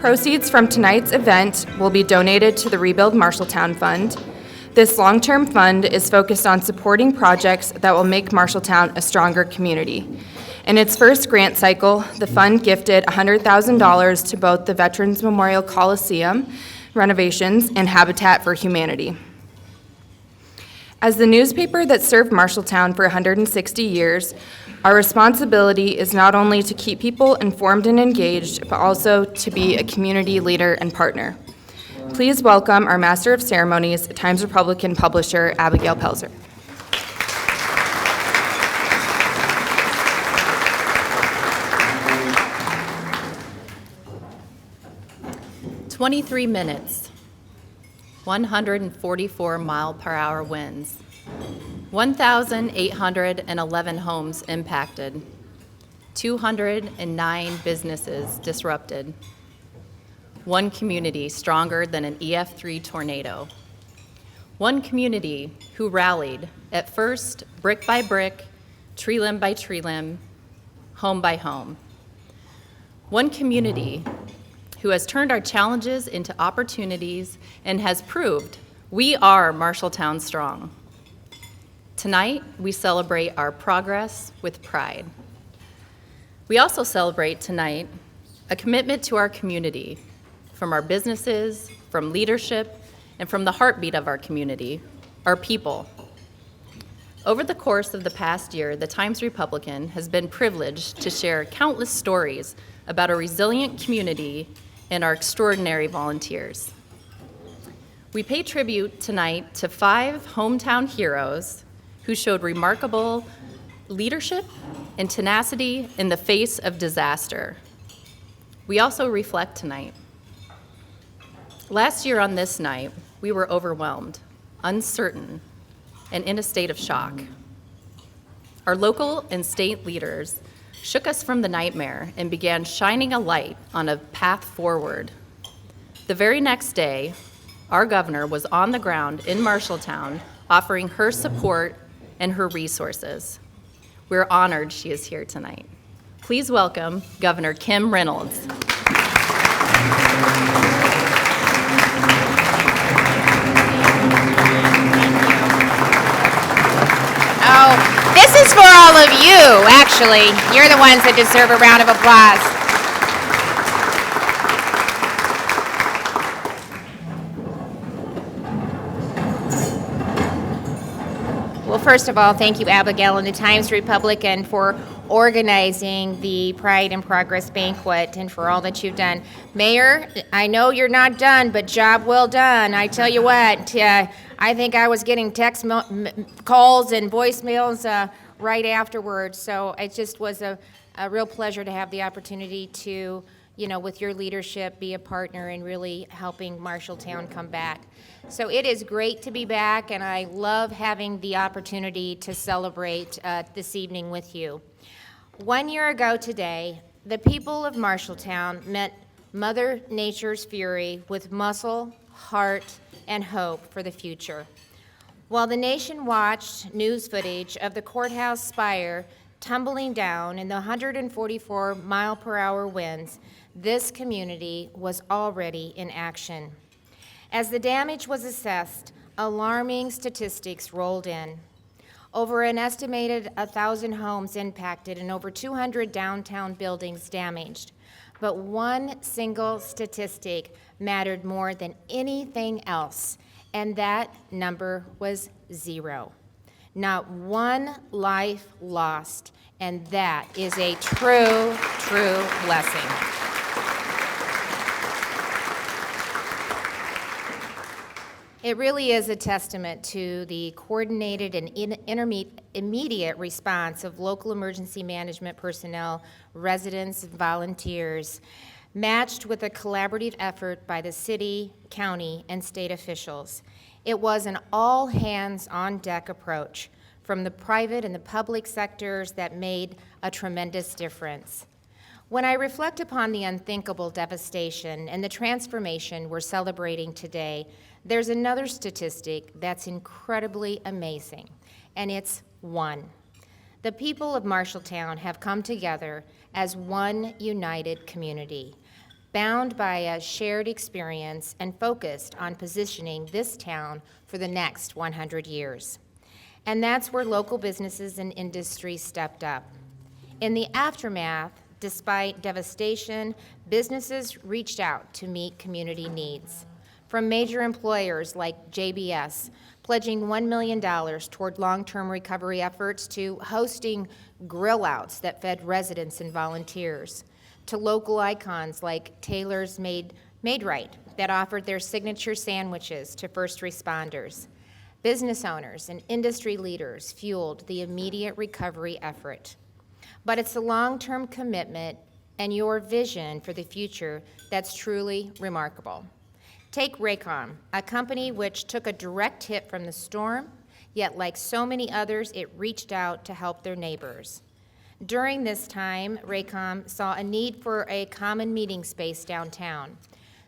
Proceeds from tonight's event will be donated to the Rebuild Marshalltown Fund. This long-term fund is focused on supporting projects that will make Marshalltown a stronger community. In its first grant cycle, the fund gifted $100,000 to both the Veterans Memorial Coliseum renovations and Habitat for Humanity. As the newspaper that served Marshalltown for 160 years, our responsibility is not only to keep people informed and engaged, but also to be a community leader and partner. Please welcome our Master of Ceremonies, Times Republican publisher, Abigail Pelzer. "23 minutes, 144 mile-per-hour winds, 1,811 homes impacted, 209 businesses disrupted, one community stronger than an EF3 tornado, one community who rallied, at first brick by brick, tree limb by tree limb, home by home, one community who has turned our challenges into opportunities and has proved we are Marshalltown strong. Tonight, we celebrate our progress with pride. We also celebrate tonight a commitment to our community from our businesses, from leadership, and from the heartbeat of our community, our people. Over the course of the past year, the Times Republican has been privileged to share countless stories about a resilient community and our extraordinary volunteers. We pay tribute tonight to 5 hometown heroes who showed remarkable leadership and tenacity in the face of disaster. We also reflect tonight. Last year on this night, we were overwhelmed, uncertain, and in a state of shock. Our local and state leaders shook us from the nightmare and began shining a light on a path forward. The very next day, our governor was on the ground in Marshalltown offering her support and her resources. We're honored she is here tonight. Please welcome Governor Kim Reynolds. Oh, this is for all of you, actually. You're the ones that deserve a round of applause. Well, first of all, thank you, Abigail and the Times Republican, for organizing the Pride and Progress Banquet and for all that you've done. Mayor, I know you're not done, but job well done. I tell you what, I think I was getting text calls and voicemails right afterwards, so it just was a real pleasure to have the opportunity to, with your leadership, be a partner in really helping Marshalltown come back. So it is great to be back, and I love having the opportunity to celebrate this evening with you. 1 year ago today, the people of Marshalltown met Mother Nature's fury with muscle, heart, and hope for the future. While the nation watched news footage of the courthouse spire tumbling down in the 144 mile-per-hour winds, this community was already in action. As the damage was assessed, alarming statistics rolled in. Over an estimated 1,000 homes impacted and over 200 downtown buildings damaged. But one single statistic mattered more than anything else, and that number was 0. Not one life lost, and that is a true blessing. It really is a testament to the coordinated and immediate response of local emergency management personnel, residents, and volunteers, matched with a collaborative effort by the city, county, and state officials. It was an all-hands-on-deck approach from the private and the public sectors that made a tremendous difference. When I reflect upon the unthinkable devastation and the transformation we're celebrating today, there's another statistic that's incredibly amazing, and it's 1. The people of Marshalltown have come together as one united community. bound by a shared experience and focused on positioning this town for the next 100 years. And that's where local businesses and industry stepped up. In the aftermath, despite devastation, businesses reached out to meet community needs. From major employers like JBS, pledging $1 million toward long-term recovery efforts, to hosting grill outs that fed residents and volunteers, to local icons like Taylor's Made Right that offered their signature sandwiches to first responders. Business owners and industry leaders fueled the immediate recovery effort. But it's the long-term commitment and your vision for the future that's truly remarkable. Take Raycom, a company which took a direct hit from the storm, yet like so many others, it reached out to help their neighbors. During this time, Raycom saw a need for a common meeting space downtown.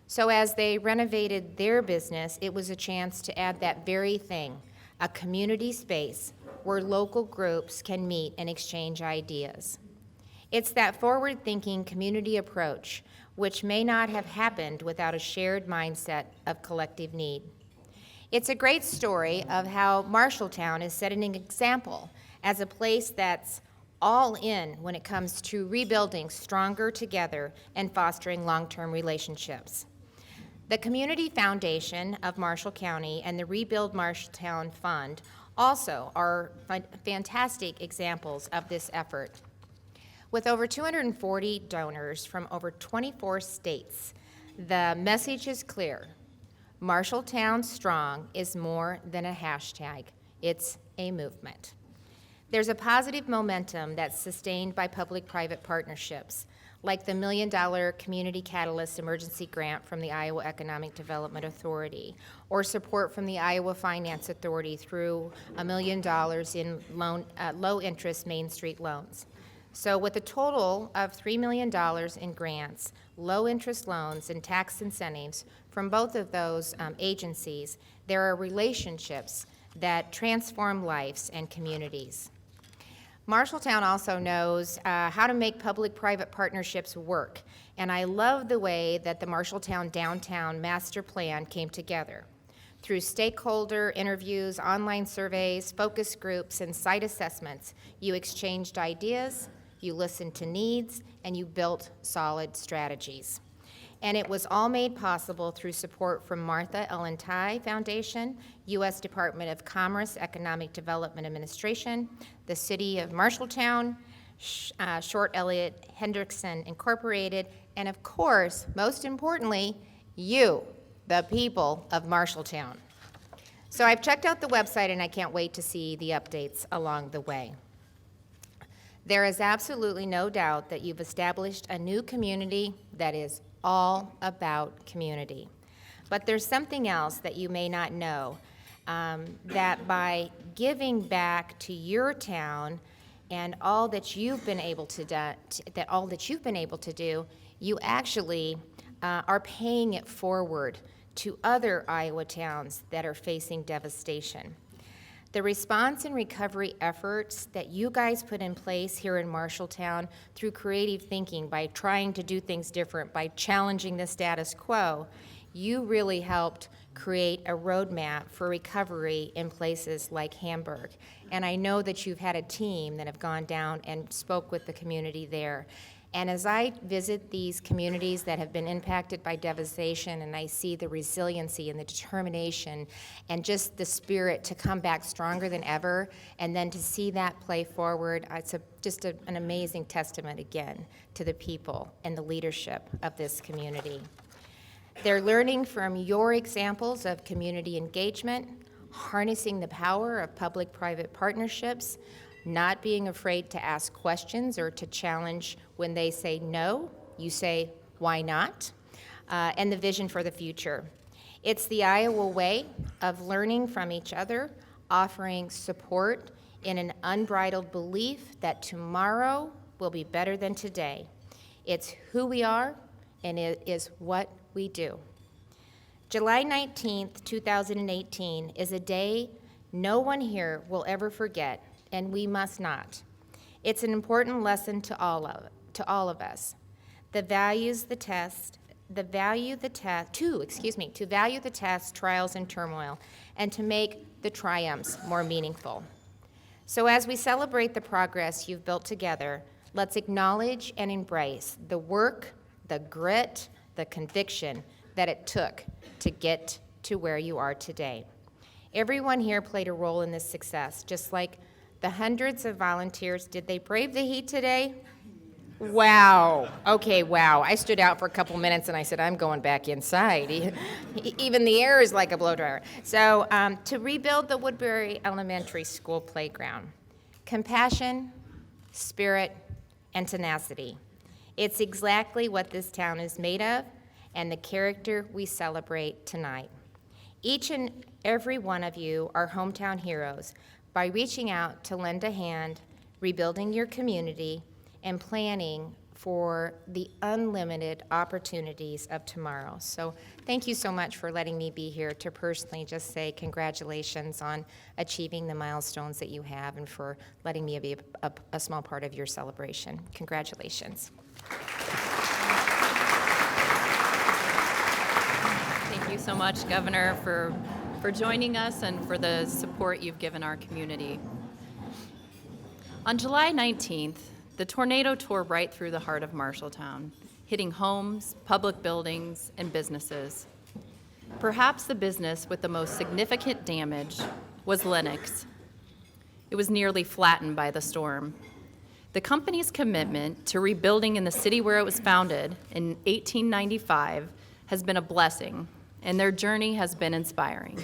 So as they renovated their business, it was a chance to add that very thing, a community space where local groups can meet and exchange ideas. It's that forward-thinking community approach which may not have happened without a shared mindset of collective need. It's a great story of how Marshalltown is setting an example as a place that's all in when it comes to rebuilding stronger together and fostering long-term relationships. The Community Foundation of Marshall County and the Rebuild Marshalltown Fund also are fantastic examples of this effort. With over 240 donors from over 24 states, the message is clear. Marshalltown Strong is more than a hashtag. It's a movement. There's a positive momentum that's sustained by public-private partnerships, like the $1 million Community Catalyst Emergency Grant from the Iowa Economic Development Authority, or support from the Iowa Finance Authority through $1 million in low-interest Main Street loans. So with a total of $3 million in grants, low-interest loans, and tax incentives from both of those agencies, there are relationships that transform lives and communities. Marshalltown also knows how to make public-private partnerships work, and I love the way that the Marshalltown Downtown Master Plan came together. Through stakeholder interviews, online surveys, focus groups, and site assessments, you exchanged ideas, you listened to needs, and you built solid strategies. And it was all made possible through support from Martha Ellen Ty Foundation, U.S. Department of Commerce Economic Development Administration, the City of Marshalltown, Short Elliott Hendrickson Incorporated, and of course, most importantly, you, the people of Marshalltown. So I've checked out the website and I can't wait to see the updates along the way. There is absolutely no doubt that you've established a new community that is all about community. But there's something else that you may not know, that by giving back to your town and all that you've been able to do, you actually are paying it forward to other Iowa towns that are facing devastation. The response and recovery efforts that you guys put in place here in Marshalltown through creative thinking, by trying to do things different, by challenging the status quo, you really helped create a roadmap for recovery in places like Hamburg. And I know that you've had a team that have gone down and spoke with the community there. And as I visit these communities that have been impacted by devastation, and I see the resiliency and the determination and just the spirit to come back stronger than ever, and then to see that play forward, it's just an amazing testament again to the people and the leadership of this community. They're learning from your examples of community engagement, harnessing the power of public-private partnerships, not being afraid to ask questions or to challenge when they say no. You say, why not? And the vision for the future. It's the Iowa way of learning from each other, offering support in an unbridled belief that tomorrow will be better than today. It's who we are, and it is what we do. July 19th, 2018 is a day no one here will ever forget, and we must not. It's an important lesson to all of us. The values, the to value the test, trials, and turmoil, and to make the triumphs more meaningful. So as we celebrate the progress you've built together, let's acknowledge and embrace the work, the grit, the conviction that it took to get to where you are today. Everyone here played a role in this success, just like the hundreds of volunteers. Did they brave the heat today? Wow. Okay, wow. I stood out for a couple minutes and I said, I'm going back inside. Even the air is like a blow dryer. So to rebuild the Woodbury Elementary School playground, compassion, spirit, and tenacity. It's exactly what this town is made of and the character we celebrate tonight. Each and every one of you are hometown heroes by reaching out to lend a hand, rebuilding your community, and planning for the unlimited opportunities of tomorrow. So thank you so much for letting me be here to personally just say congratulations on achieving the milestones that you have and for letting me be a small part of your celebration. Congratulations. Thank you so much, Governor, for joining us and for the support you've given our community. On July 19th, the tornado tore right through the heart of Marshalltown, hitting homes, public buildings, and businesses. Perhaps the business with the most significant damage was Lennox. It was nearly flattened by the storm. The company's commitment to rebuilding in the city where it was founded in 1895 has been a blessing, and their journey has been inspiring.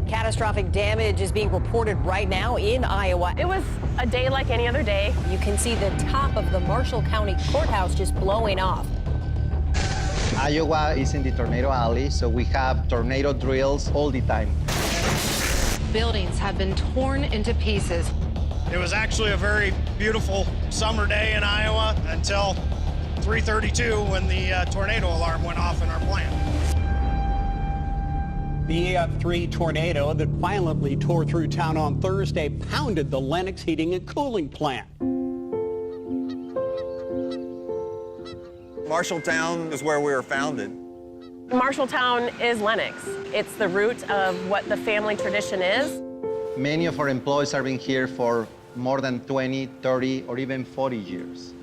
Catastrophic damage is being reported right now in Iowa. It was a day like any other day. You can see the top of the Marshall County Courthouse just blowing off. Iowa is in the tornado alley, so we have tornado drills all the time. Buildings have been torn into pieces. It was actually a very beautiful summer day in Iowa until 3:32 when the tornado alarm went off in our plant. The EF3 tornado that violently tore through town on Thursday pounded the Lennox heating and cooling plant. Marshalltown is where we were founded. Marshalltown is Lennox. It's the root of what the family tradition is. Many of our employees have been here for more than 20, 30, or even 40 years.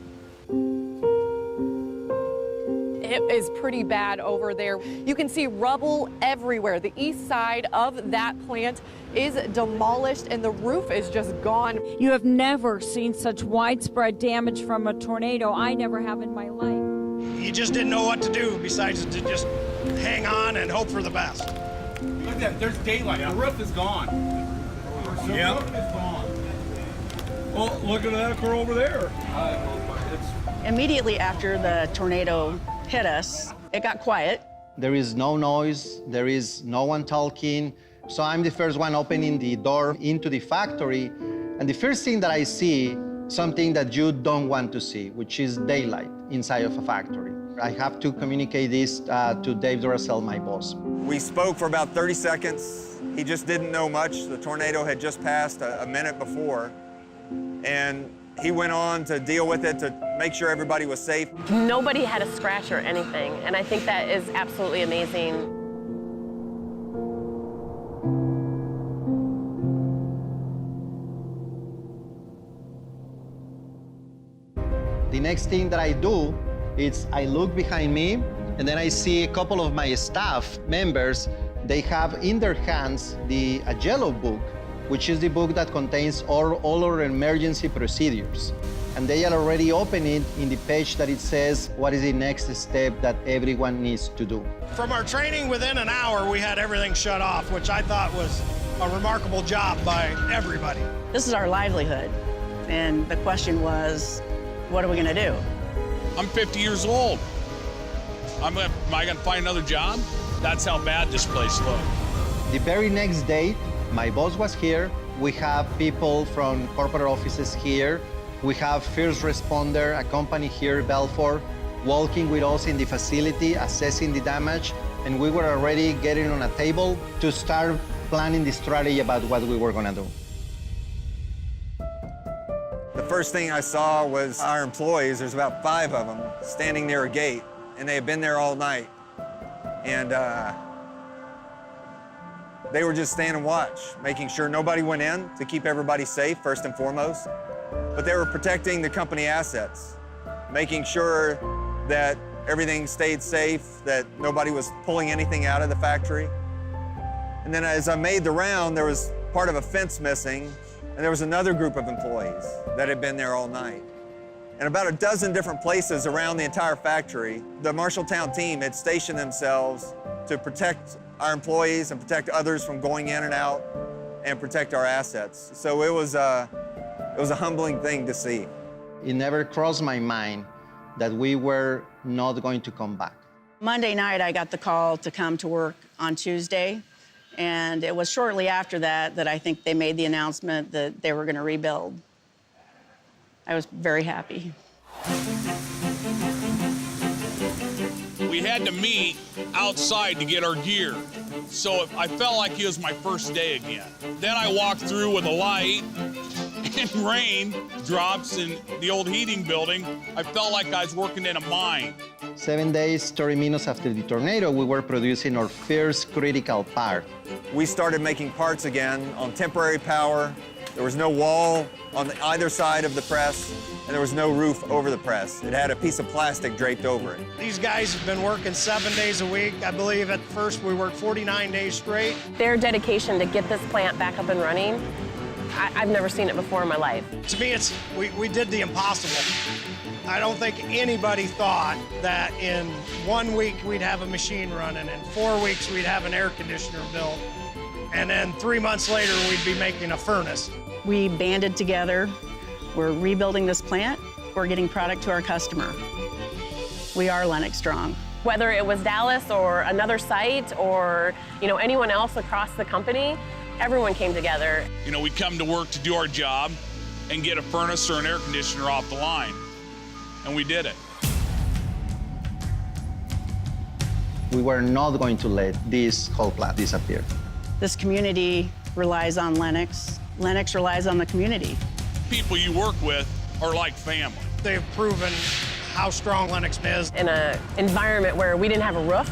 It is pretty bad over there. You can see rubble everywhere. The east side of that plant is demolished and the roof is just gone. You have never seen such widespread damage from a tornado. I never have in my life. You just didn't know what to do besides to just hang on and hope for the best. Look at that, there's daylight. The roof is gone. The roof is gone. Oh, look at that car over there. Immediately after the tornado hit us, it got quiet. There is no noise, there is no one talking. So I'm the first one opening the door into the factory. And the first thing that I see, something that you don't want to see, which is daylight inside of a factory. I have to communicate this to Dave Duracell, my boss. We spoke for about 30 seconds. He just didn't know much. The tornado had just passed a minute before. And he went on to deal with it to make sure everybody was safe. Nobody had a scratch or anything, and I think that is absolutely amazing. The next thing that I do is I look behind me and then I see a couple of my staff members. They have in their hands a yellow book, which is the book that contains all our emergency procedures. And they are already opening in the page that it says what is the next step that everyone needs to do. From our training, within an hour, we had everything shut off, which I thought was a remarkable job by everybody. This is our livelihood. And the question was, what are we gonna do? I'm 50 years old. Am I gonna find another job? That's how bad this place looked. The very next day, my boss was here. We have people from corporate offices here. We have first responder, a company here, Belfort, walking with us in the facility, assessing the damage, and we were already getting on a table to start planning the strategy about what we were gonna do. first thing I saw was our employees. There's about 5 of them standing near a gate, and they had been there all night. And they were just standing watch, making sure nobody went in to keep everybody safe, first and foremost. But they were protecting the company assets, making sure that everything stayed safe, that nobody was pulling anything out of the factory. And then as I made the round, there was part of a fence missing, and there was another group of employees that had been there all night. And about a dozen different places around the entire factory, the Marshalltown team had stationed themselves to protect our employees and protect others from going in and out and protect our assets. So it was a humbling thing to see. It never crossed my mind that we were not going to come back. Monday night, I got the call to come to work on Tuesday, and it was shortly after that I think they made the announcement that they were going to rebuild. I was very happy. We had to meet outside to get our gear. So I felt like it was my first day again. Then I walked through with a light and rain drops in the old heating building. I felt like I was working in a mine. 7 days, 30 minutes after the tornado, we were producing our first critical part. We started making parts again on temporary power. There was no wall on either side of the press, and there was no roof over the press. It had a piece of plastic draped over it. These guys have been working 7 days a week. I believe at first we worked 49 days straight. Their dedication to get this plant back up and running, I've never seen it before in my life. To me, we did the impossible. I don't think anybody thought that in 1 week we'd have a machine running, in 4 weeks we'd have an air conditioner built, and then 3 months later we'd be making a furnace. We banded together. We're rebuilding this plant. We're getting product to our customer. We are Lennox Strong. Whether it was Dallas or another site or anyone else across the company, everyone came together. We come to work to do our job and get a furnace or an air conditioner off the line. And we did it. We were not going to let this whole plant disappear. This community relies on Lennox. Lennox relies on the community. People you work with are like family. They've proven how strong Lennox is. In an environment where we didn't have a roof,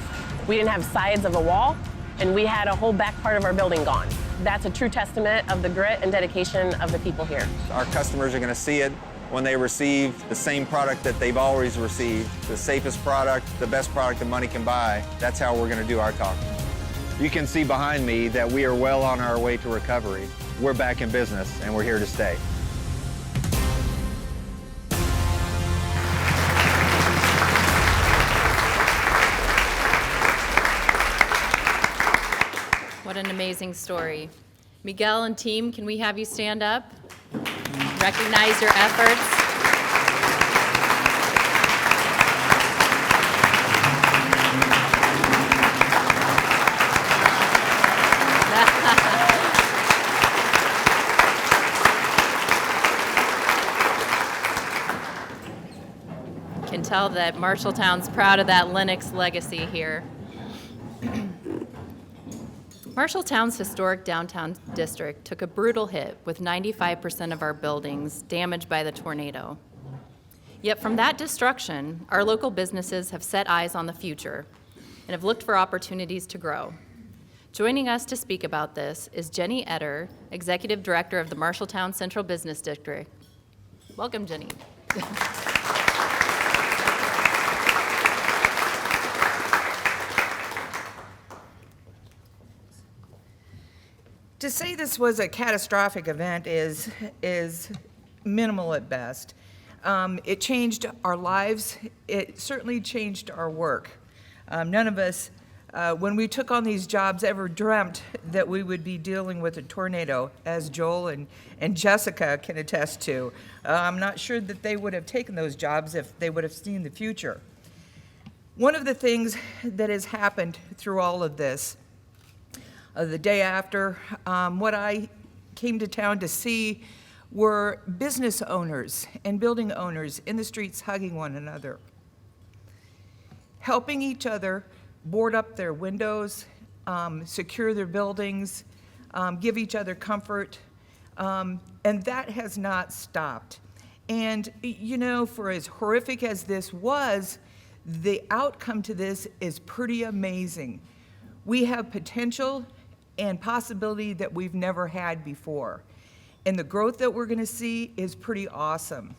we didn't have sides of a wall, and we had a whole back part of our building gone. That's a true testament of the grit and dedication of the people here. Our customers are going to see it when they receive the same product that they've always received, the safest product, the best product that money can buy. That's how we're going to do our talking. You can see behind me that we are well on our way to recovery. We're back in business, and we're here to stay. What an amazing story. Miguel and team, can we have you stand up? Recognize your efforts. Can tell that Marshalltown's proud of that Lennox legacy here. Marshalltown's historic downtown district took a brutal hit with 95% of our buildings damaged by the tornado. Yet from that destruction, our local businesses have set eyes on the future and have looked for opportunities to grow. Joining us to speak about this is Jenny Etter, Executive Director of the Marshalltown Central Business District. Welcome, Jenny. To say this was a catastrophic event is minimal at best. It changed our lives. It certainly changed our work. None of us, when we took on these jobs, ever dreamt that we would be dealing with a tornado, as Joel and Jessica can attest to. I'm not sure that they would have taken those jobs if they would have seen the future. One of the things that has happened through all of this, the day after, what I came to town to see were business owners and building owners in the streets hugging one another, helping each other board up their windows, secure their buildings, give each other comfort, and that has not stopped. And, you know, for as horrific as this was, the outcome to this is pretty amazing. We have potential and possibility that we've never had before. And the growth that we're going to see is pretty awesome.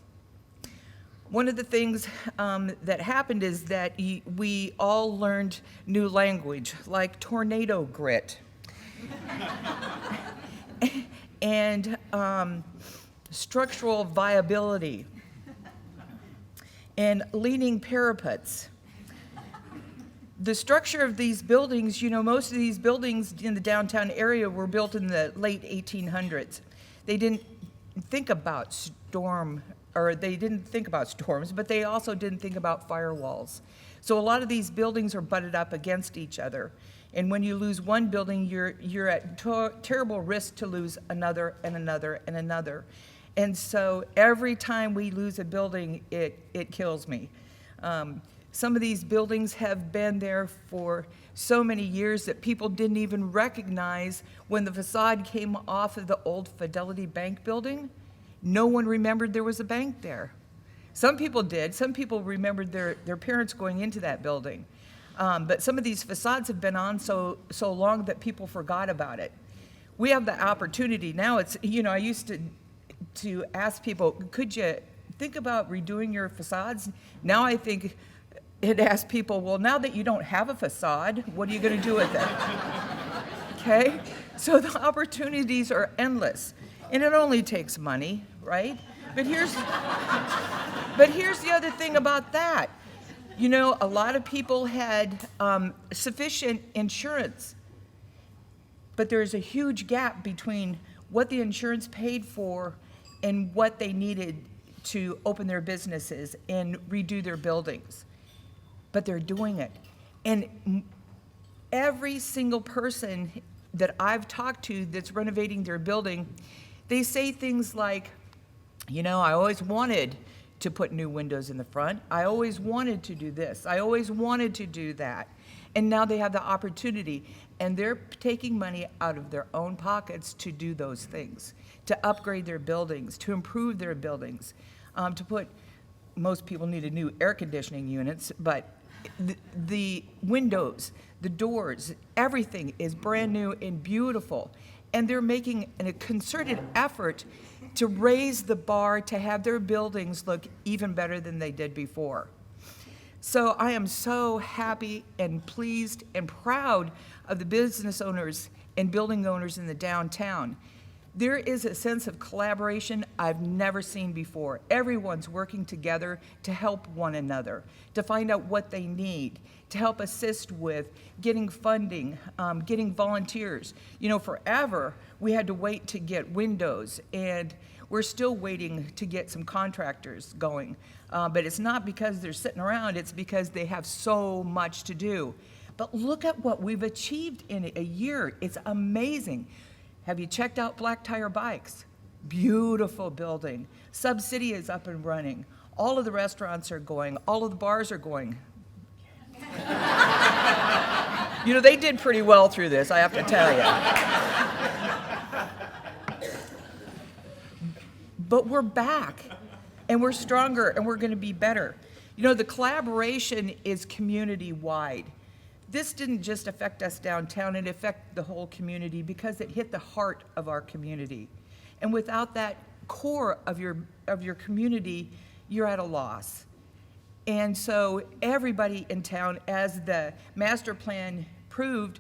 One of the things that happened is that we all learned new language, like tornado grit. And structural viability, and leaning parapets. The structure of these buildings, you know, most of these buildings in the downtown area were built in the late 1800s. They didn't think about storms, but they also didn't think about firewalls. So a lot of these buildings are butted up against each other. And when you lose one building, you're at terrible risk to lose another and another and another. And so every time we lose a building, it kills me. Some of these buildings have been there for so many years that people didn't even recognize when the facade came off of the old Fidelity Bank building. No one remembered there was a bank there. Some people did. Some people remembered their parents going into that building. But some of these facades have been on so long that people forgot about it. We have the opportunity now. It's, you know, I used to ask people, could you think about redoing your facades? Now I think it asks people, well, now that you don't have a facade, what are you going to do with it? Okay? So the opportunities are endless. And it only takes money, right? But here's the other thing about that. You know, a lot of people had sufficient insurance, but there's a huge gap between what the insurance paid for and what they needed to open their businesses and redo their buildings. But they're doing it. And every single person that I've talked to that's renovating their building, they say things like, you know, I always wanted to put new windows in the front. I always wanted to do this. I always wanted to do that. And now they have the opportunity, and they're taking money out of their own pockets to do those things, to upgrade their buildings, to improve their buildings, to put, most people needed new air conditioning units, but the windows, the doors, everything is brand new and beautiful. And they're making a concerted effort to raise the bar to have their buildings look even better than they did before. So I am so happy and pleased and proud of the business owners and building owners in the downtown. There is a sense of collaboration I've never seen before. Everyone's working together to help one another, to find out what they need, to help assist with getting funding, getting volunteers. You know, forever we had to wait to get windows, and we're still waiting to get some contractors going. But it's not because they're sitting around, it's because they have so much to do. But look at what we've achieved in a year. It's amazing. Have you checked out Black Tire Bikes? Beautiful building. Sub City is up and running. All of the restaurants are going. All of the bars are going. You know, they did pretty well through this, I have to tell you. But we're back, and we're stronger, and we're going to be better. You know, the collaboration is community-wide. This didn't just affect us downtown, it affected the whole community because it hit the heart of our community. And without that core of your community, you're at a loss. And so everybody in town, as the master plan proved,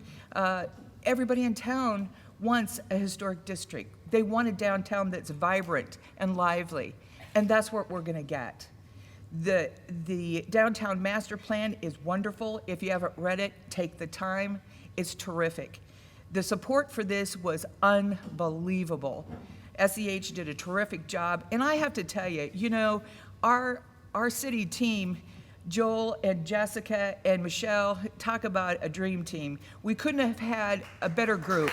everybody in town wants a historic district. They want a downtown that's vibrant and lively, and that's what we're gonna get. The downtown master plan is wonderful. If you haven't read it, take the time. It's terrific. The support for this was unbelievable. SEH did a terrific job, and I have to tell you, you know, our city team, Joel and Jessica and Michelle, talk about a dream team. We couldn't have had a better group.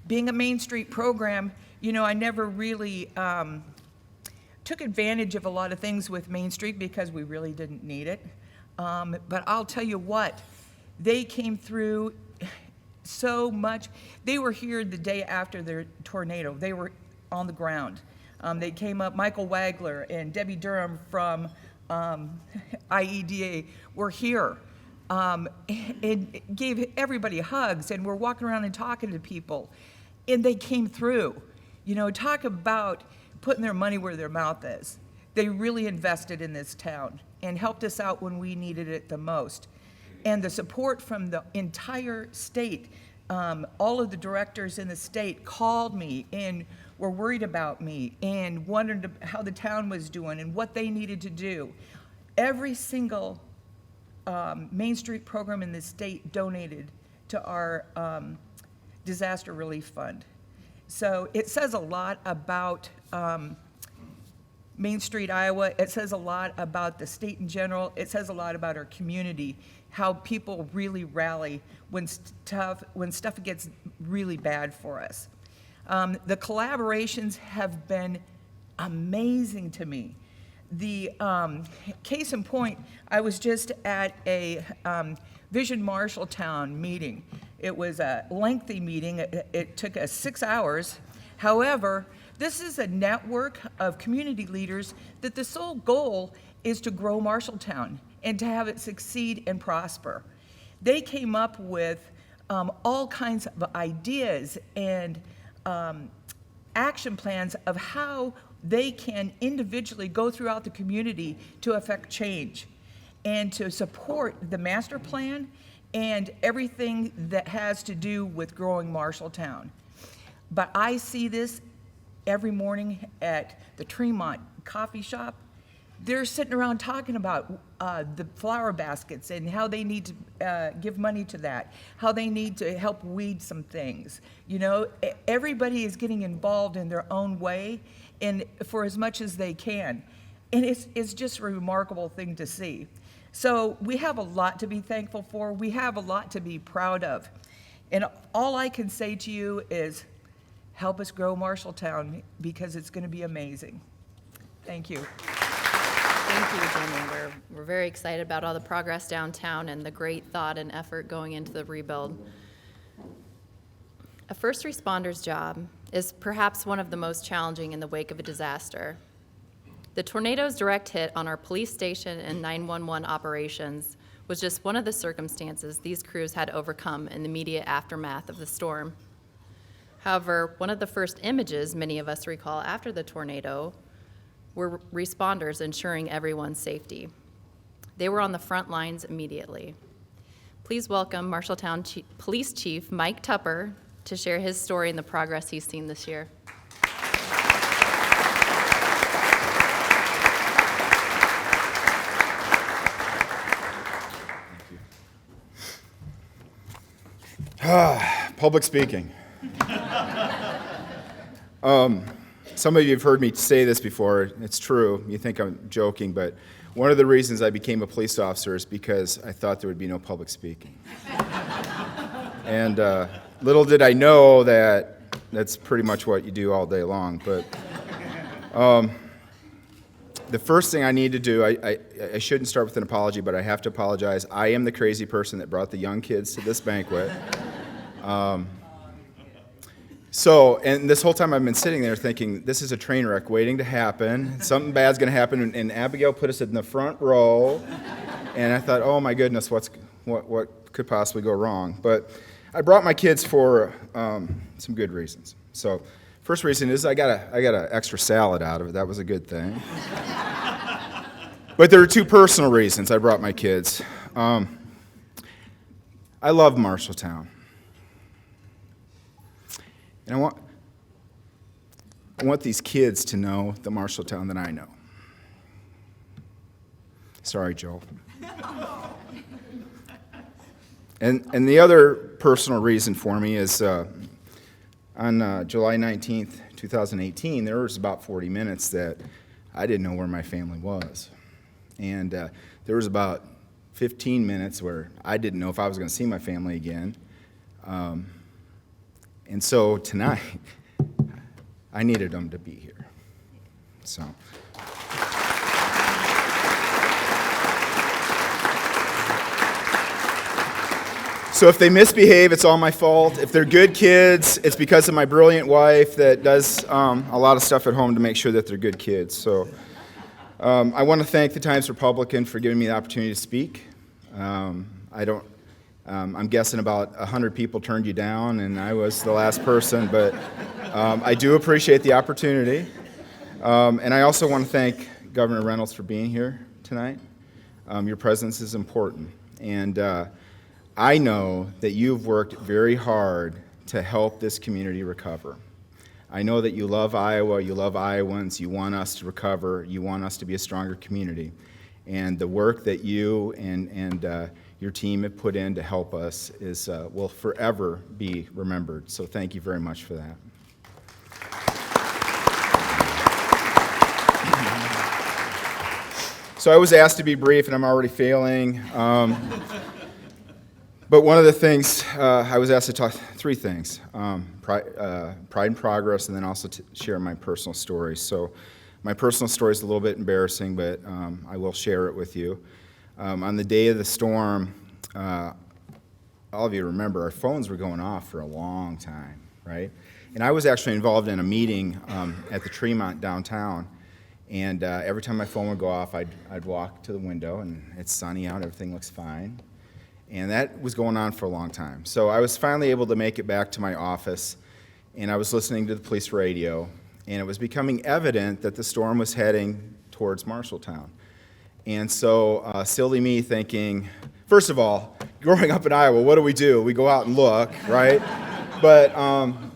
Being a Main Street program, you know, I never really took advantage of a lot of things with Main Street because we really didn't need it. But I'll tell you what, they came through so much. They were here the day after the tornado. They were on the ground. They came up, Michael Wagler and Debbie Durham from IEDA were here and gave everybody hugs, and we're walking around and talking to people. And they came through. You know, talk about putting their money where their mouth is. They really invested in this town and helped us out when we needed it the most. And the support from the entire state, all of the directors in the state called me and were worried about me and wondered how the town was doing and what they needed to do. Every single Main Street program in the state donated to our disaster relief fund. So it says a lot about Main Street, Iowa. It says a lot about the state in general. It says a lot about our community, how people really rally when stuff gets really bad for us. The collaborations have been amazing to me. The case in point, I was just at a Vision Marshalltown meeting. It was a lengthy meeting. It took us 6 hours. However, this is a network of community leaders that the sole goal is to grow Marshalltown and to have it succeed and prosper. They came up with all kinds of ideas and action plans of how they can individually go throughout the community to affect change and to support the master plan and everything that has to do with growing Marshalltown. But I see this every morning at the Tremont coffee shop. They're sitting around talking about the flower baskets and how they need to give money to that, how they need to help weed some things. You know, everybody is getting involved in their own way and for as much as they can. And it's just a remarkable thing to see. So we have a lot to be thankful for. We have a lot to be proud of. And all I can say to you is help us grow Marshalltown because it's going to be amazing. Thank you. Thank you, Jimmy. We're very excited about all the progress downtown and the great thought and effort going into the rebuild. A first responder's job is perhaps one of the most challenging in the wake of a disaster. The tornado's direct hit on our police station and 911 operations was just one of the circumstances these crews had to overcome in the immediate aftermath of the storm. However, one of the first images many of us recall after the tornado were responders ensuring everyone's safety. They were on the front lines immediately. Please welcome Marshalltown Police Chief Mike Tupper to share his story and the progress he's seen this year. Public speaking. Some of you have heard me say this before. It's true. You think I'm joking, but one of the reasons I became a police officer is because I thought there would be no public speaking. And little did I know that that's pretty much what you do all day long. But the first thing I need to do, I shouldn't start with an apology, but I have to apologize. I am the crazy person that brought the young kids to this banquet. And this whole time I've been sitting there thinking, this is a train wreck waiting to happen. Something bad's going to happen. And Abigail put us in the front row. And I thought, oh my goodness, what could possibly go wrong? But I brought my kids for some good reasons. So first reason is I got an extra salad out of it. That was a good thing. But there are two personal reasons I brought my kids. I love Marshalltown. And I want these kids to know the Marshalltown that I know. Sorry, Joe. And the other personal reason for me is on July 19th, 2018, there was about 40 minutes that I didn't know where my family was. And there was about 15 minutes where I didn't know if I was going to see my family again. And so tonight, I needed them to be here. So So if they misbehave, it's all my fault. If they're good kids, it's because of my brilliant wife that does a lot of stuff at home to make sure that they're good kids. So I want to thank the Times Republican for giving me the opportunity to speak. I'm guessing about 100 people turned you down, and I was the last person, but I do appreciate the opportunity. And I also want to thank Governor Reynolds for being here tonight. Your presence is important. And I know that you've worked very hard to help this community recover. I know that you love Iowa, you love Iowans, you want us to recover, you want us to be a stronger community. And the work that you and your team have put in to help us will forever be remembered. So thank you very much for that. So I was asked to be brief, and I'm already failing. But one of the things, I was asked to talk, three things, pride and progress, and then also to share my personal story. So my personal story is a little bit embarrassing, but I will share it with you. On the day of the storm, all of you remember, our phones were going off for a long time, right? And I was actually involved in a meeting at the Tremont downtown, and every time my phone would go off, I'd walk to the window, and it's sunny out, everything looks fine. And that was going on for a long time. So I was finally able to make it back to my office, and I was listening to the police radio, and it was becoming evident that the storm was heading towards Marshalltown. And so silly me thinking, first of all, growing up in Iowa, what do? We go out and look, right? But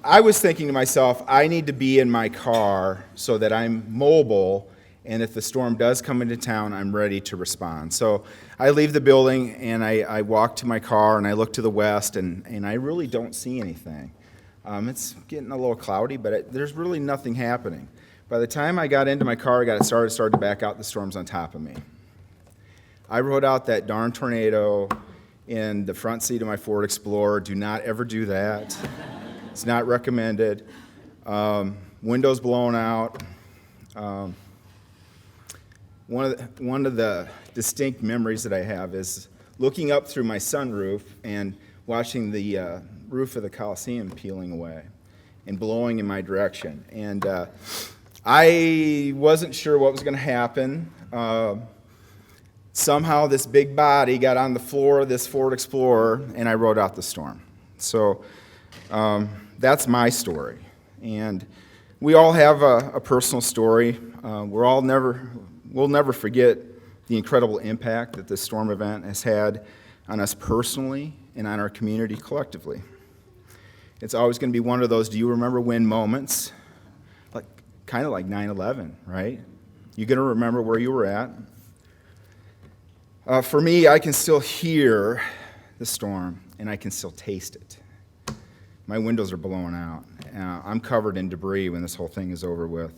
I was thinking to myself, I need to be in my car so that I'm mobile, and if the storm does come into town, I'm ready to respond. So I leave the building, and I walk to my car, and I look to the west, and I really don't see anything. It's getting a little cloudy, but there's really nothing happening. By the time I got into my car, I got it started to back out, the storm's on top of me. I wrote out that darn tornado in the front seat of my Ford Explorer. Do not ever do that. It's not recommended. Windows blown out. One of the distinct memories that I have is looking up through my sunroof and watching the roof of the Coliseum peeling away and blowing in my direction. And I wasn't sure what was going to happen. Somehow this big body got on the floor of this Ford Explorer, and I rode out the storm. So that's my story. And we all have a personal story. We'll never forget the incredible impact that this storm event has had on us personally and on our community collectively. It's always going to be one of those do you remember when moments, kind of like 9/11, right? You're going to remember where you were at. For me, I can still hear the storm, and I can still taste it. My windows are blowing out. I'm covered in debris when this whole thing is over with.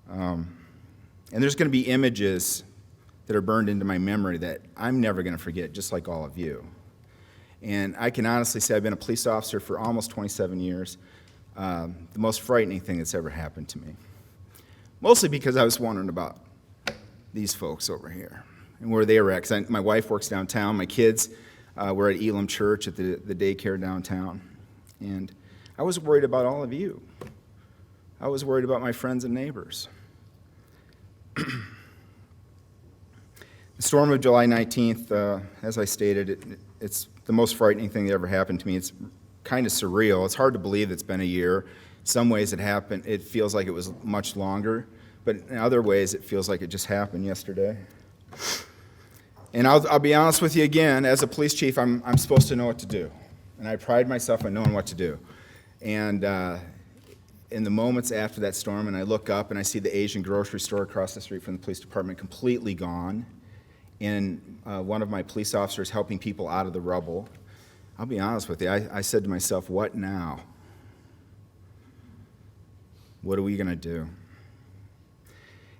And there's going to be images that are burned into my memory that I'm never going to forget, just like all of you. And I can honestly say I've been a police officer for almost 27 years. The most frightening thing that's ever happened to me. Mostly because I was wondering about these folks over here and where they were at. Because my wife works downtown. My kids were at Elam Church at the daycare downtown. And I was worried about all of you. I was worried about my friends and neighbors. The storm of July 19th, as I stated, it's the most frightening thing that ever happened to me. It's kind of surreal. It's hard to believe it's been a year. In some ways it feels like it was much longer, but in other ways it feels like it just happened yesterday. And I'll be honest with you again, as a police chief, I'm supposed to know what to do. And I pride myself on knowing what to do. And in the moments after that storm, and I look up and I see the Asian grocery store across the street from the police department completely gone, and one of my police officers helping people out of the rubble, I'll be honest with you, I said to myself, what now? What are we going to do?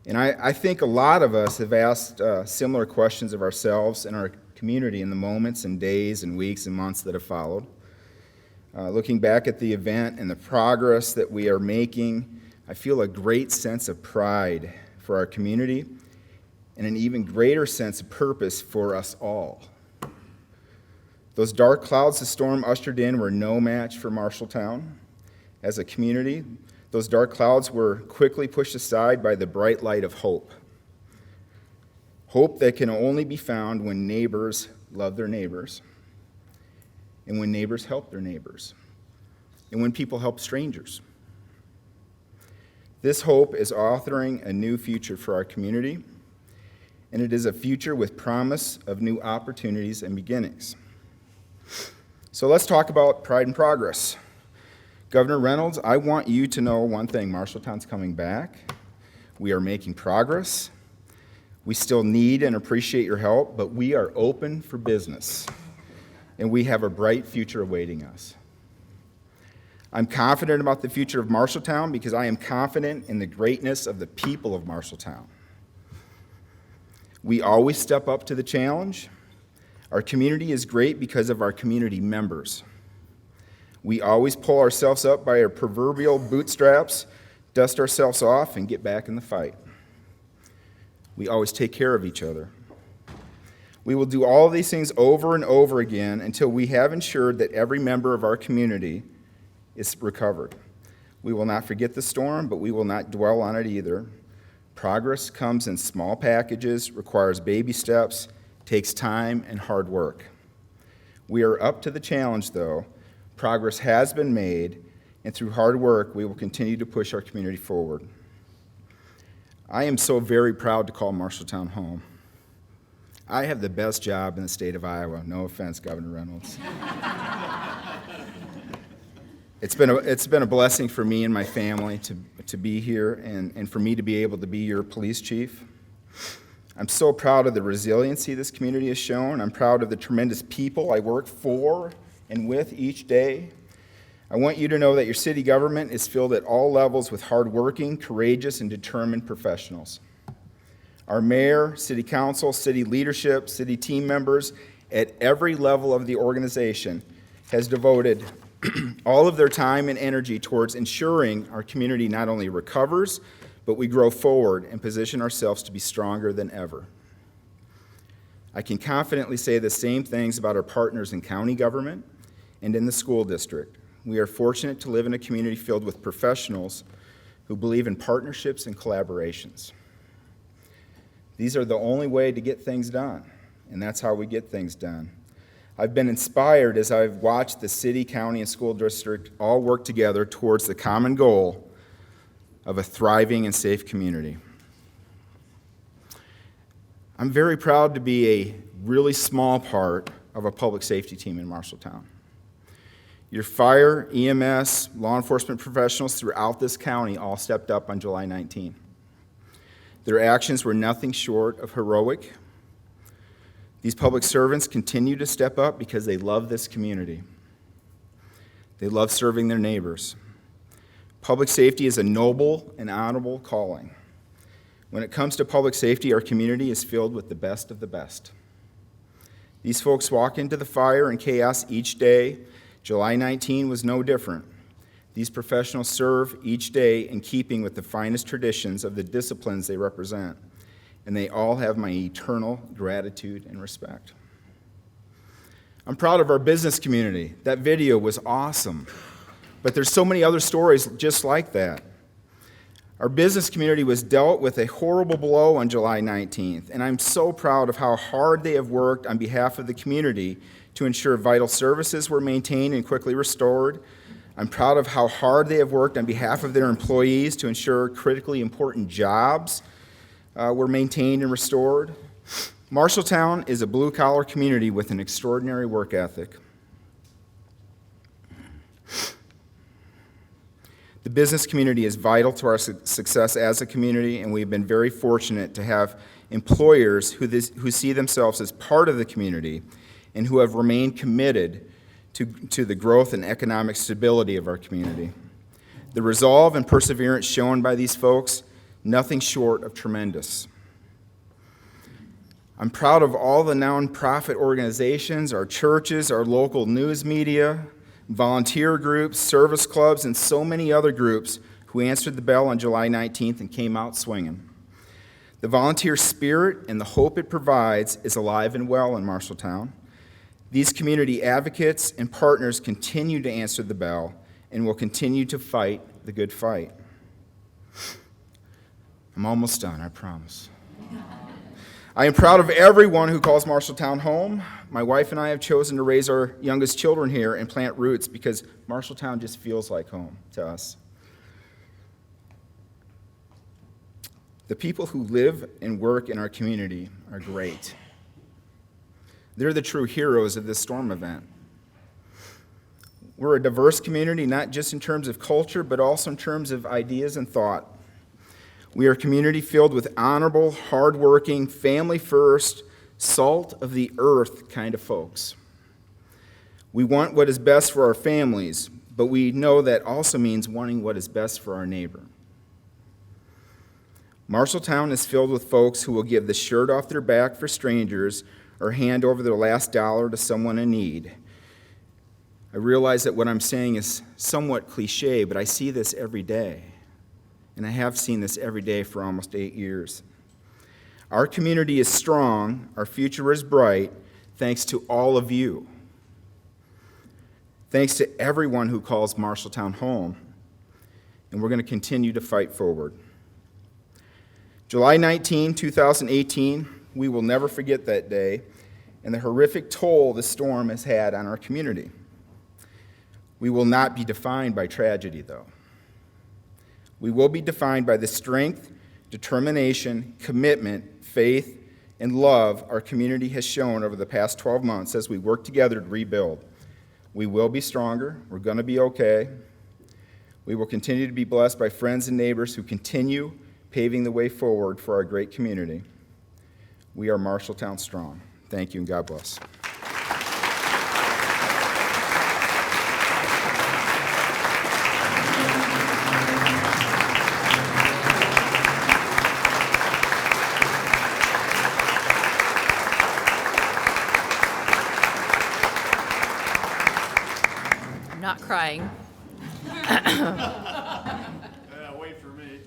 And I think a lot of us have asked similar questions of ourselves and our community in the moments and days and weeks and months that have followed. Looking back at the event and the progress that we are making, I feel a great sense of pride for our community and an even greater sense of purpose for us all. Those dark clouds the storm ushered in were no match for Marshalltown. As a community, those dark clouds were quickly pushed aside by the bright light of hope. Hope that can only be found when neighbors love their neighbors, and when neighbors help their neighbors, and when people help strangers. This hope is authoring a new future for our community, and it is a future with promise of new opportunities and beginnings. So let's talk about Pride and Progress. Governor Reynolds, I want you to know one thing: Marshalltown's coming back. We are making progress. We still need and appreciate your help, but we are open for business, and we have a bright future awaiting us. I'm confident about the future of Marshalltown because I am confident in the greatness of the people of Marshalltown. We always step up to the challenge. Our community is great because of our community members. We always pull ourselves up by our proverbial bootstraps, dust ourselves off, and get back in the fight. We always take care of each other. We will do all of these things over and over again until we have ensured that every member of our community is recovered. We will not forget the storm, but we will not dwell on it either. Progress comes in small packages, requires baby steps, takes time and hard work. We are up to the challenge, though. Progress has been made, and through hard work, we will continue to push our community forward. I am so very proud to call Marshalltown home. I have the best job in the state of Iowa. No offense, Governor Reynolds. It's been a blessing for me and my family to be here and for me to be able to be your police chief. I'm so proud of the resiliency this community has shown. I'm proud of the tremendous people I work for and with each day. I want you to know that your city government is filled at all levels with hardworking, courageous, and determined professionals. Our mayor, city council, city leadership, city team members at every level of the organization has devoted all of their time and energy towards ensuring our community not only recovers, but we grow forward and position ourselves to be stronger than ever. I can confidently say the same things about our partners in county government and in the school district. We are fortunate to live in a community filled with professionals who believe in partnerships and collaborations. These are the only way to get things done, and that's how we get things done. I've been inspired as I've watched the city, county, and school district all work together towards the common goal of a thriving and safe community. I'm very proud to be a really small part of a public safety team in Marshalltown. Your fire, EMS, law enforcement professionals throughout this county all stepped up on July 19. Their actions were nothing short of heroic. These public servants continue to step up because they love this community. They love serving their neighbors. Public safety is a noble and honorable calling. When it comes to public safety, our community is filled with the best of the best. These folks walk into the fire and chaos each day. July 19 was no different. These professionals serve each day in keeping with the finest traditions of the disciplines they represent, and they all have my eternal gratitude and respect. I'm proud of our business community. That video was awesome. But there's so many other stories just like that. Our business community was dealt with a horrible blow on July 19th, and I'm so proud of how hard they have worked on behalf of the community to ensure vital services were maintained and quickly restored. I'm proud of how hard they have worked on behalf of their employees to ensure critically important jobs were maintained and restored. Marshalltown is a blue-collar community with an extraordinary work ethic. The business community is vital to our success as a community, and we've been very fortunate to have employers who see themselves as part of the community and who have remained committed to the growth and economic stability of our community. The resolve and perseverance shown by these folks, nothing short of tremendous. I'm proud of all the nonprofit organizations, our churches, our local news media, volunteer groups, service clubs, and so many other groups who answered the bell on July 19th and came out swinging. The volunteer spirit and the hope it provides is alive and well in Marshalltown. These community advocates and partners continue to answer the bell and will continue to fight the good fight. I'm almost done, I promise. I am proud of everyone who calls Marshalltown home. My wife and I have chosen to raise our youngest children here and plant roots because Marshalltown just feels like home to us. The people who live and work in our community are great. They're the true heroes of this storm event. We're a diverse community, not just in terms of culture, but also in terms of ideas and thought. We are a community filled with honorable, hardworking, family-first, salt-of-the-earth kind of folks. We want what is best for our families, but we know that also means wanting what is best for our neighbor. Marshalltown is filled with folks who will give the shirt off their back for strangers or hand over their last dollar to someone in need. I realize that what I'm saying is somewhat cliche, but I see this every day. And I have seen this every day for almost 8 years. Our community is strong, our future is bright, thanks to all of you. Thanks to everyone who calls Marshalltown home. And we're going to continue to fight forward. July 19, 2018, we will never forget that day and the horrific toll the storm has had on our community. We will not be defined by tragedy, though. We will be defined by the strength, determination, commitment, faith, and love our community has shown over the past 12 months as we work together to rebuild. We will be stronger. We're going to be okay. We will continue to be blessed by friends and neighbors who continue paving the way forward for our great community. We are Marshalltown strong. Thank you, and God bless. Not crying. Wait for me.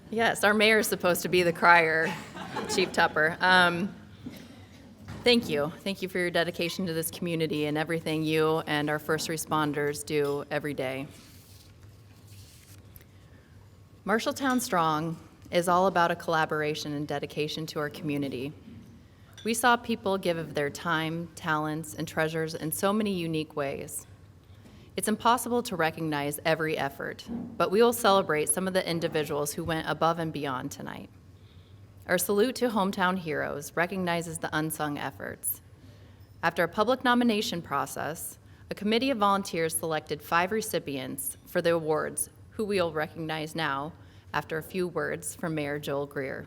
Yes, our mayor is supposed to be the crier, Chief Tupper. Thank you. Thank you for your dedication to this community and everything you and our first responders do every day. Marshalltown Strong is all about a collaboration and dedication to our community. We saw people give of their time, talents, and treasures in so many unique ways. It's impossible to recognize every effort, but we will celebrate some of the individuals who went above and beyond tonight. Our salute to hometown heroes recognizes the unsung efforts. After a public nomination process, a committee of volunteers selected 5 recipients for the awards, who we'll recognize now after a few words from Mayor Joel Greer.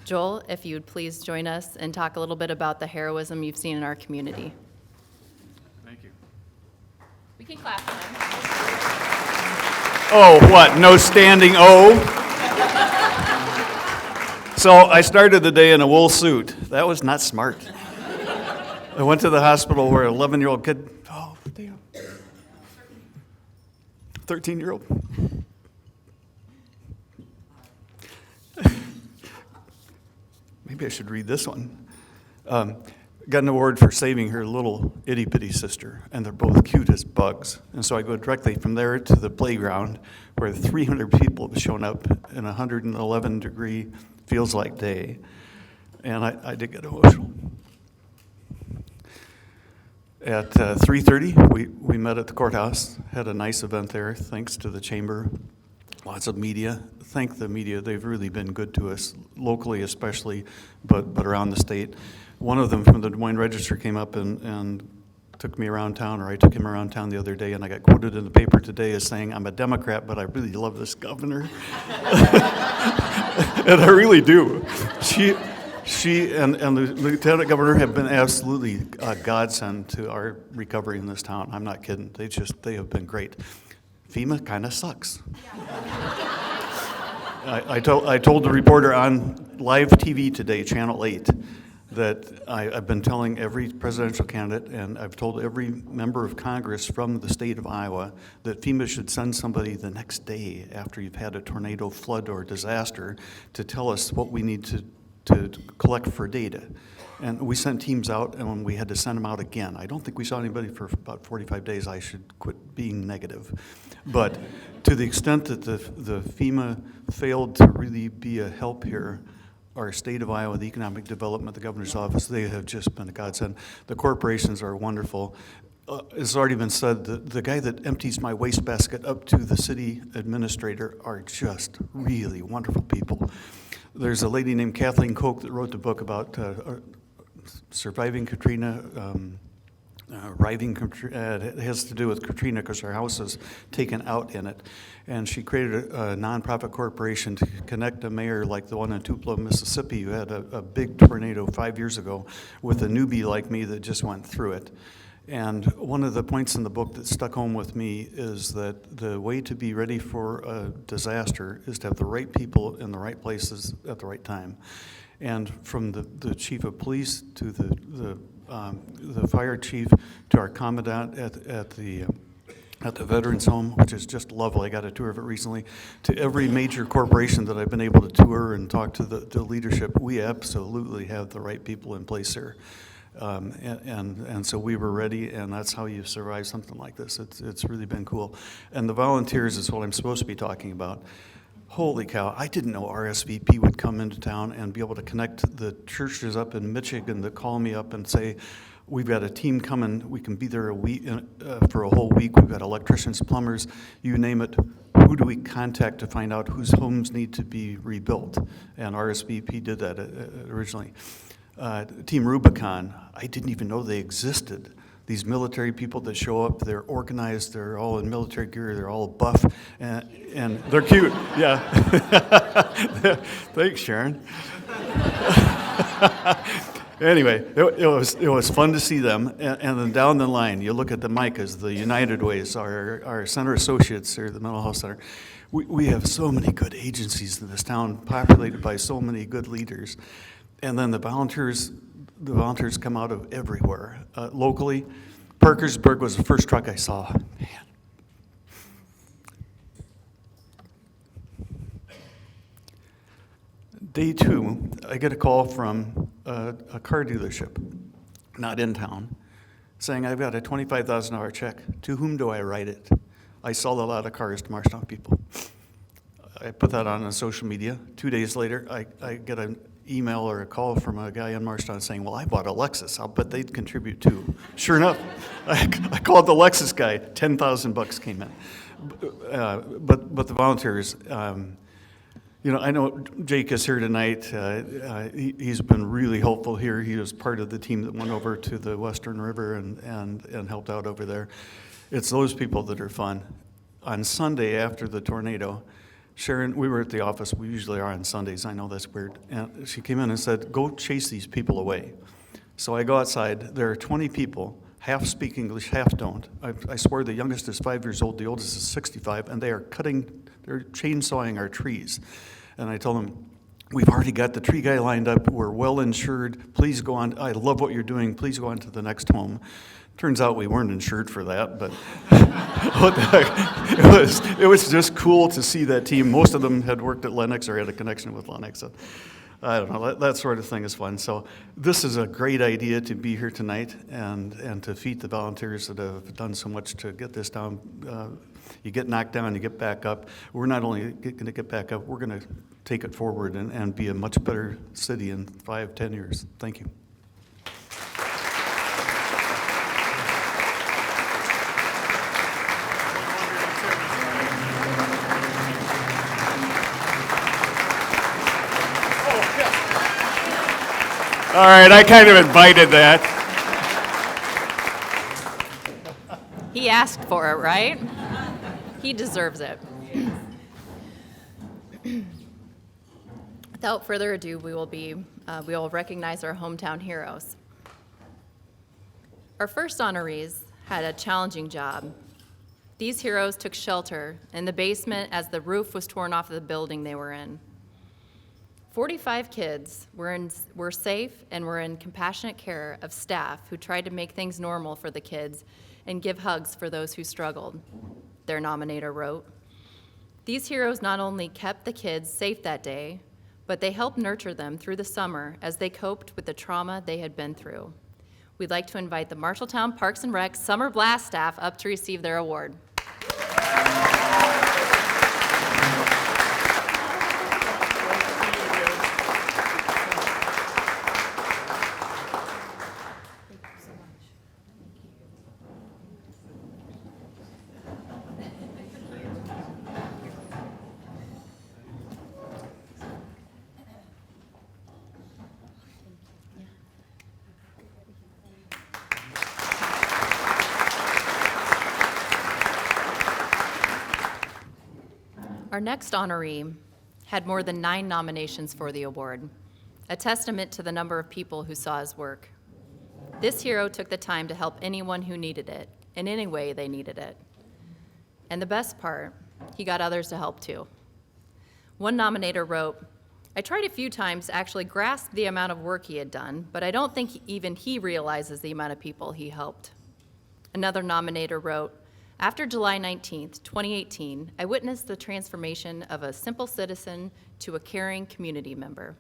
Joel, if you'd please join us and talk a little bit about the heroism you've seen in our community. Thank you. We can clap for him. Oh, what? No standing O? So I started the day in a wool suit. That was not smart. I went to the hospital where an 11-year-old kid, 13-year-old. Maybe I should read this one. Got an award for saving her little itty-bitty sister, and they're both cute as bugs. And so I go directly from there to the playground where 300 people have shown up in a 111-degree feels-like day, and I did get emotional. At 3:30, we met at the courthouse, had a nice event there, thanks to the chamber, lots of media. Thank the media, they've really been good to us, locally especially, but around the state. One of them from the Des Moines Register came up and took me around town, or I took him around town the other day, and I got quoted in the paper today as saying, I'm a Democrat, but I really love this governor. And I really do. She and the lieutenant governor have been absolutely a godsend to our recovery in this town. I'm not kidding. They have been great. FEMA kind of sucks. I told the reporter on live TV today, Channel 8, that I've been telling every presidential candidate, and I've told every member of Congress from the state of Iowa, that FEMA should send somebody the next day after you've had a tornado, flood, or disaster to tell us what we need to collect for data. And we sent teams out, and we had to send them out again. I don't think we saw anybody for about 45 days. I should quit being negative. But to the extent that the FEMA failed to really be a help here, our state of Iowa, the economic development, the governor's office, they have just been a godsend. The corporations are wonderful. It's already been said, the guy that empties my wastebasket up to the city administrator are just really wonderful people. There's a lady named Kathleen Koch that wrote the book about surviving Katrina, it has to do with Katrina because her house is taken out in it. And she created a nonprofit corporation to connect a mayor like the one in Tupelo, Mississippi, who had a big tornado 5 years ago with a newbie like me that just went through it. And one of the points in the book that stuck home with me is that the way to be ready for a disaster is to have the right people in the right places at the right time. And from the chief of police to the fire chief to our commandant at the Veterans Home, which is just lovely. I got a tour of it recently. To every major corporation that I've been able to tour and talk to the leadership, we absolutely have the right people in place here. And so we were ready, and that's how you survive something like this. It's really been cool. And the volunteers is what I'm supposed to be talking about. Holy cow, I didn't know RSVP would come into town and be able to connect the churches up in Michigan that call me up and say, we've got a team coming, we can be there a week for a whole week, we've got electricians, plumbers, you name it. Who do we contact to find out whose homes need to be rebuilt? And RSVP did that originally. Team Rubicon, I didn't even know they existed. These military people that show up, they're organized, they're all in military gear, they're all buff, and they're cute, yeah. Thanks, Sharon. Anyway, it was fun to see them, and then down the line, you look at the Micahs, the United Ways, our center associates, or the mental health center. We have so many good agencies in this town, populated by so many good leaders. And then the volunteers come out of everywhere. Locally, Parkersburg was the first truck I saw. Man. Day 2, I get a call from a car dealership, not in town, saying, I've got a $25,000 check. To whom do I write it? I sell a lot of cars to Marshtown people. I put that on social media. 2 days later, I get an email or a call from a guy in Marshtown saying, well, I bought a Lexus. I'll bet they'd contribute too. Sure enough, I called the Lexus guy. $10,000 came in. But the volunteers, I know Jake is here tonight. He's been really helpful here. He was part of the team that went over to the Western River and helped out over there. It's those people that are fun. On Sunday after the tornado, Sharon, we were at the office, we usually are on Sundays, I know that's weird, and she came in and said, go chase these people away. So I go outside, there are 20 people, half speak English, half don't. I swear the youngest is 5 years old, the oldest is 65, and they're chainsawing our trees. And I told them, we've already got the tree guy lined up, we're well insured, please go on, I love what you're doing, please go on to the next home. Turns out we weren't insured for that, but it was just cool to see that team. Most of them had worked at Lennox or had a connection with Lennox. So, I don't know, that sort of thing is fun. So this is a great idea to be here tonight and to feed the volunteers that have done so much to get this down. You get knocked down, you get back up. We're not only going to get back up, we're going to take it forward and be a much better city in 5-10 years. Thank you. All right, I kind of invited that. He asked for it, right? He deserves it. Without further ado, we will recognize our hometown heroes. Our first honorees had a challenging job. These heroes took shelter in the basement as the roof was torn off of the building they were in. 45 kids were safe and were in compassionate care of staff who tried to make things normal for the kids and give hugs for those who struggled, their nominator wrote. These heroes not only kept the kids safe that day, but they helped nurture them through the summer as they coped with the trauma they had been through. We'd like to invite the Marshalltown Parks and Rec Summer Blast staff up to receive their award. Our next honoree had more than 9 nominations for the award, a testament to the number of people who saw his work. This hero took the time to help anyone who needed it, in any way they needed it. And the best part, he got others to help too. One nominator wrote, "I tried a few times to actually grasp the amount of work he had done, but I don't think even he realizes the amount of people he helped." Another nominator wrote, "After July 19th, 2018, I witnessed the transformation of a simple citizen to a caring community member.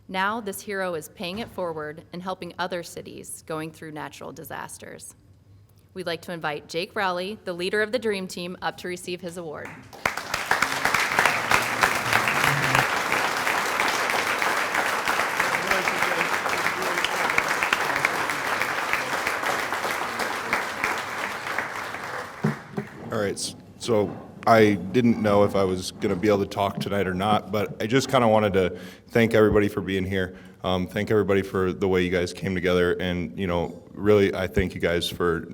Now this hero is paying it forward and helping other cities going through natural disasters." We'd like to invite Jake Rowley, the leader of the Dream Team, up to receive his award. All right, so I didn't know if I was going to be able to talk tonight or not, but I just kind of wanted to thank everybody for being here. Thank everybody for the way you guys came together, and really, I thank you guys for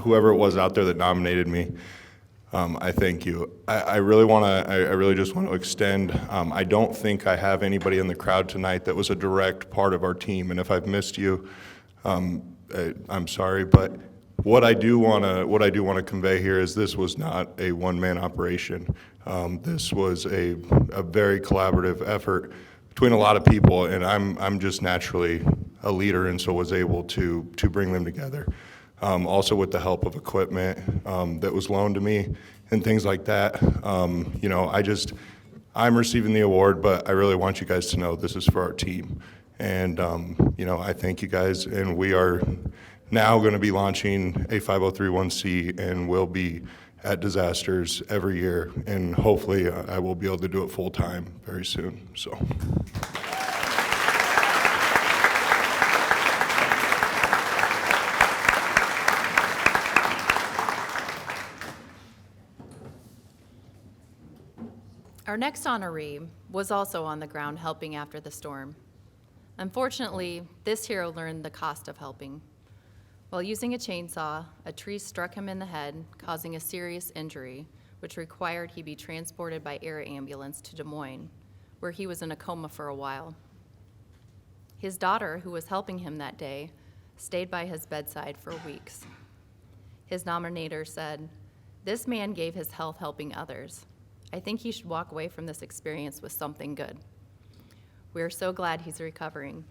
whoever it was out there that nominated me. I thank you. I really just want to extend. I don't think I have anybody in the crowd tonight that was a direct part of our team, and if I've missed you, I'm sorry, but. What I do want to convey here is this was not a one-man operation. This was a very collaborative effort between a lot of people, and I'm just naturally a leader, and so was able to bring them together. Also with the help of equipment that was loaned to me and things like that. I'm receiving the award, but I really want you guys to know this is for our team, and I thank you guys, and we are now going to be launching a 503(c), and we'll be at disasters every year, and hopefully I will be able to do it full time very soon. So. Our next honoree was also on the ground helping after the storm. Unfortunately, this hero learned the cost of helping. While using a chainsaw, a tree struck him in the head, causing a serious injury, which required he be transported by air ambulance to Des Moines, where he was in a coma for a while. His daughter, who was helping him that day, stayed by his bedside for weeks. His nominator said, "This man gave his health helping others. I think he should walk away from this experience with something good." We are so glad he's recovering.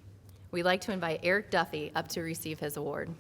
We'd like to invite Eric Duffy up to receive his award.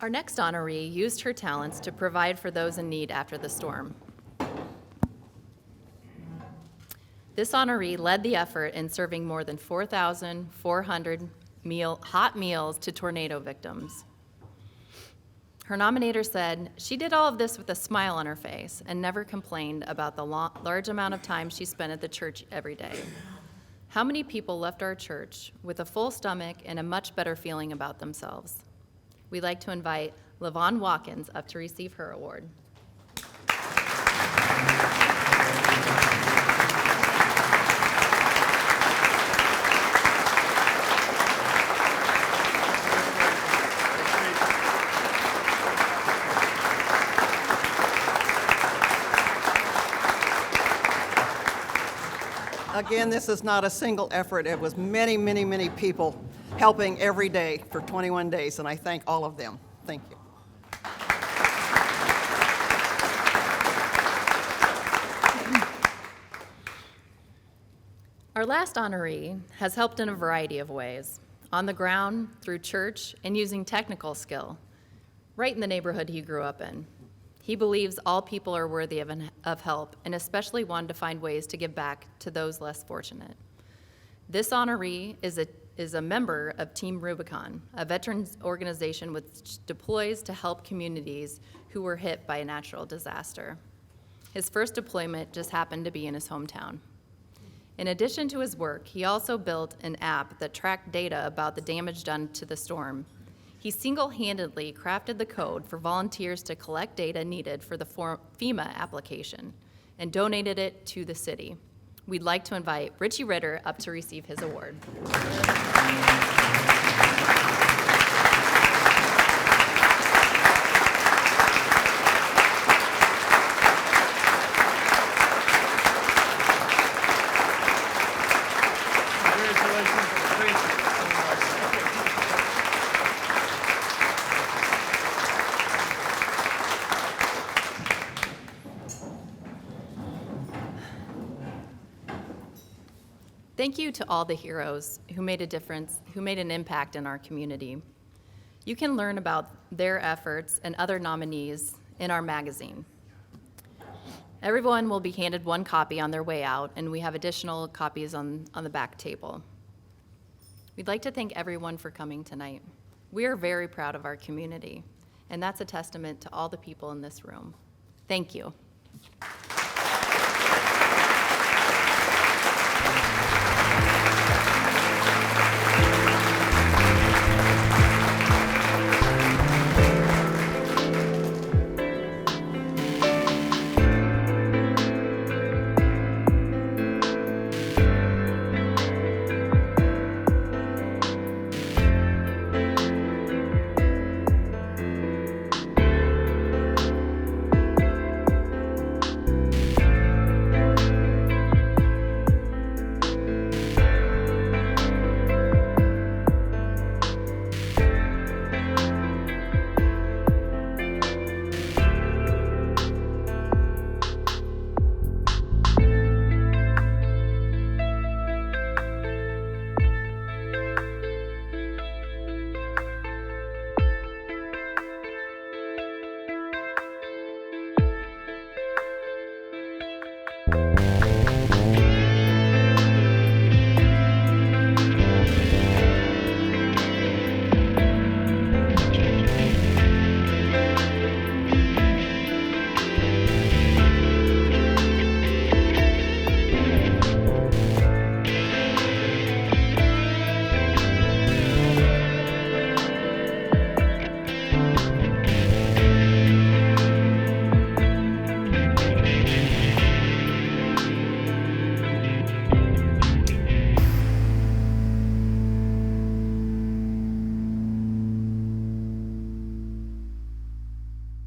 Our next honoree used her talents to provide for those in need after the storm. This honoree led the effort in serving more than 4,400 hot meals to tornado victims. Her nominator said she did all of this with a smile on her face and never complained about the large amount of time she spent at the church every day. How many people left our church with a full stomach and a much better feeling about themselves? We'd like to invite LaVon Watkins up to receive her award. Again, this is not a single effort. It was many, many, many people helping every day for 21 days, and I thank all of them. Thank you. Our last honoree has helped in a variety of ways, on the ground, through church, and using technical skill, right in the neighborhood he grew up in. He believes all people are worthy of help, and especially wanted to find ways to give back to those less fortunate. This honoree is a member of Team Rubicon, a veterans organization which deploys to help communities who were hit by a natural disaster. His first deployment just happened to be in his hometown. In addition to his work, he also built an app that tracked data about the damage done to the storm. He single-handedly crafted the code for volunteers to collect data needed for the FEMA application and donated it to the city. We'd like to invite Richie Ritter up to receive his award. Thank you to all the heroes who made a difference, who made an impact in our community. You can learn about their efforts and other nominees in our magazine. Everyone will be handed one copy on their way out, and we have additional copies on the back table. We'd like to thank everyone for coming tonight. We are very proud of our community, and that's a testament to all the people in this room. Thank you.